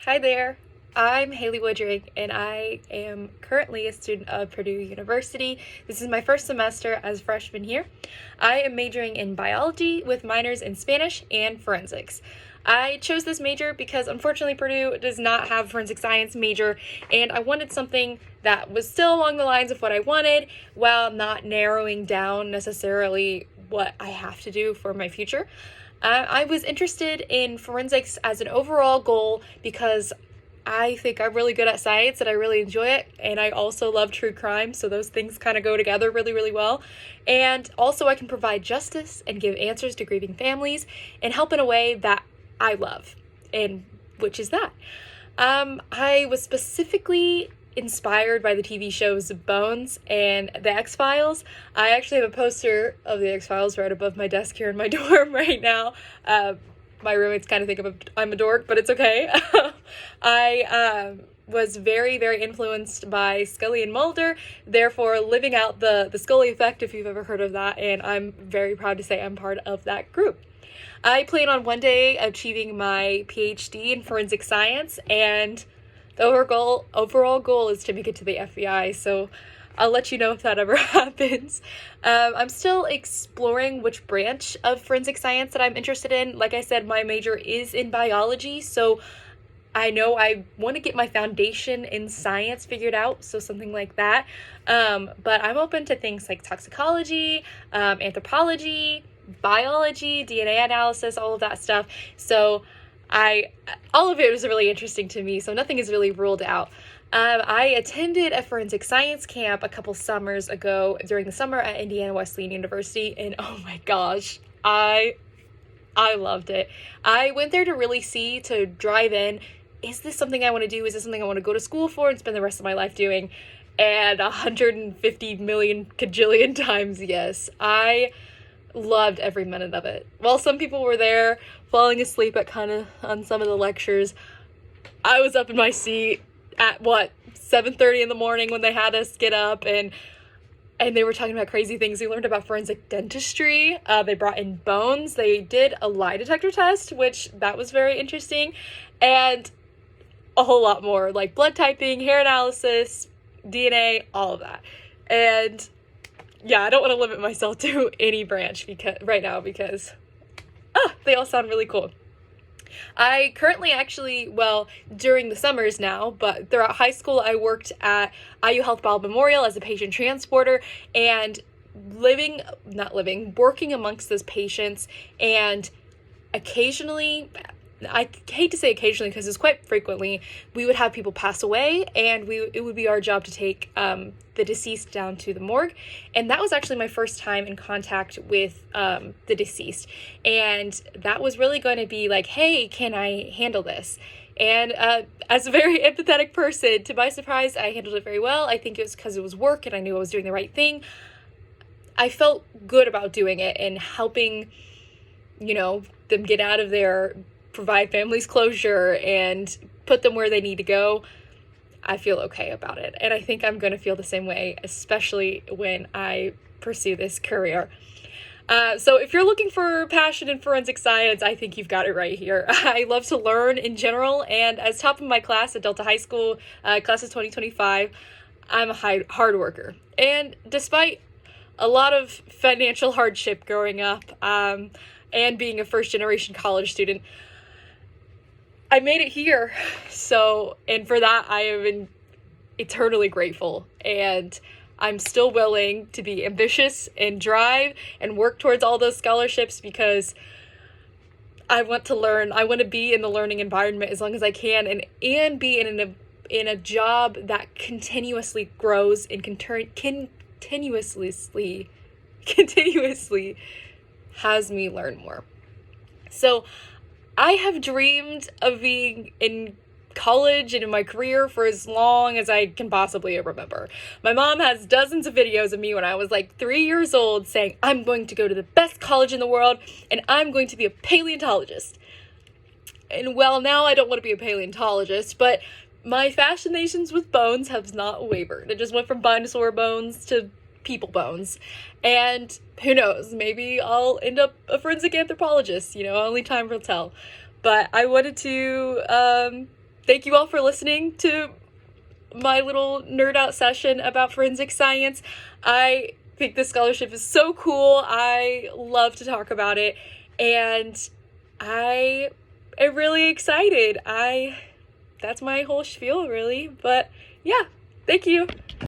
Hi there. I'm Haley Woodring, and I am currently a student of Purdue University. This is my first semester as a freshman here. I am majoring in biology with minors in Spanish and forensics. I chose this major because unfortunately Purdue does not have a forensic science major, and I wanted something that was still along the lines of what I wanted while not narrowing down necessarily what I have to do for my future. I was interested in forensics as an overall goal because I think I'm really good at science and I really enjoy it. And I also love true crime, so those things kind of go together really, really well. And also, I can provide justice and give answers to grieving families and help in a way that I love, and which is that. I was specifically inspired by the TV shows Bones and The X-Files. I actually have a poster of The X-Files right above my desk here in my dorm right now. My roommates kind of think I'm a dork, but it's okay. I was very, very influenced by Scully and Mulder, therefore living out the Scully effect, if you've ever heard of that, and I'm very proud to say I'm part of that group. I plan on one day achieving my PhD in forensic science, and the overall goal is to make it to the FBI, so I'll let you know if that ever happens. I'm still exploring which branch of forensic science that I'm interested in. Like I said, my major is in biology, so I know I want to get my foundation in science figured out, so something like that. But I'm open to things like toxicology, anthropology, biology, DNA analysis, all of that stuff. So all of it was really interesting to me, so nothing is really ruled out. I attended a forensic science camp a couple summers ago during the summer at Indiana Wesleyan University, and oh my gosh, I loved it. I went there to really to drive in, is this something I want to do? Is this something I want to go to school for and spend the rest of my life doing? And 150 million cajillion times yes. I loved every minute of it. While some people were there falling asleep on some of the lectures, I was up in my seat at 7:30 in the morning when they had us get up, and they were talking about crazy things. We learned about forensic dentistry. They brought in bones. They did a lie detector test, which that was very interesting, and a whole lot more, like blood typing, hair analysis, DNA, all of that. And yeah, I don't want to limit myself to any branch because they all sound really cool. I currently during the summers now, but throughout high school, I worked at IU Health Ball Memorial as a patient transporter, and working amongst those patients, and occasionally, I hate to say occasionally because it's quite frequently, we would have people pass away, and it would be our job to take the deceased down to the morgue. And that was actually my first time in contact with the deceased. And that was really going to be like, hey, can I handle this? And as a very empathetic person, to my surprise, I handled it very well. I think it was because it was work and I knew I was doing the right thing. I felt good about doing it and helping, them get out of there, provide families closure, and put them where they need to go. I feel okay about it. And I think I'm going to feel the same way, especially when I pursue this career. So if you're looking for passion in forensic science, I think you've got it right here. I love to learn in general, and as top of my class at Delta High School, class of 2025, I'm a hard worker. And despite a lot of financial hardship growing up, and being a first-generation college student, I made it here. And for that, I am eternally grateful. And I'm still willing to be ambitious and drive and work towards all those scholarships because I want to learn. I want to be in the learning environment as long as I can, and be in a job that continuously grows and continuously has me learn more. So I have dreamed of being in college and in my career for as long as I can possibly remember. My mom has dozens of videos of me when I was like 3 years old saying, I'm going to go to the best college in the world and I'm going to be a paleontologist. And well, now I don't want to be a paleontologist, but my fascinations with bones have not wavered. It just went from dinosaur bones to people bones. And who knows, maybe I'll end up a forensic anthropologist, only time will tell. But I wanted to thank you all for listening to my little nerd out session about forensic science. I think this scholarship is so cool. I love to talk about it, and I am really excited. That's my whole spiel, really. But yeah, thank you.